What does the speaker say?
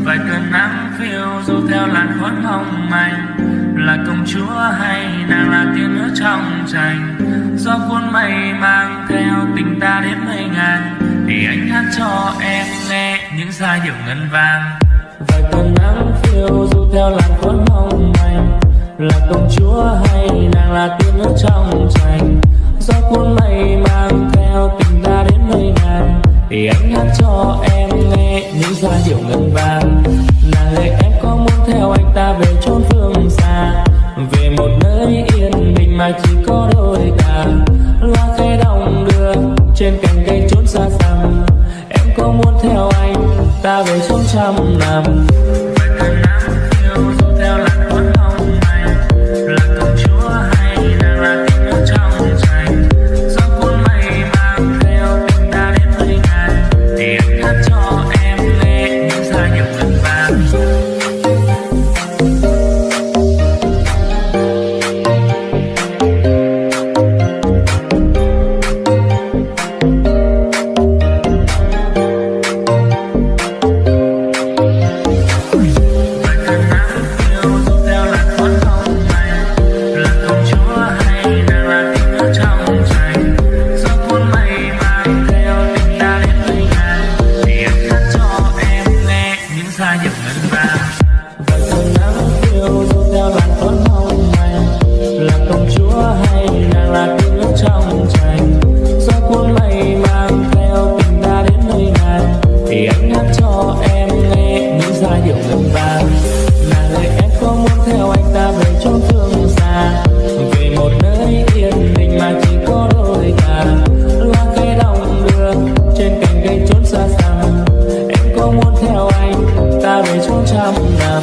vài cơn nắng phiêu du theo làn khói mong manh. Là công chúa hay nàng là tiên nữ trong tranh, gió cuốn mây mang theo tình ta đến nơi ngàn, thì anh hát cho em nghe những giai điệu ngân vang. Vài cơn nắng phiêu du theo làn khói mong manh, là công chúa hay nàng là tiên nữ trong tranh, gió cuốn mây mang theo tình ta đến nơi ngàn, thì anh hát cho em nghe những giai điệu ngân vang. Nàng ơi em có muốn theo anh ta về chốn phương xa, về một nơi yên bình mà chỉ có đôi ta, loa khẽ đong đưa trên cành cây chốn xa xăm. Em có muốn theo anh ta về chốn trăm năm. Vài cơn nắng phiêu du theo làn khói mong manh, là công chúa hay nàng là tiên nữ trong tranh, gió cuốn mây mang theo tình ta đến nơi ngàn, thì anh hát cho em nghe những giai điệu ngân vang. Em có muốn theo anh ta về chốn trăm năm.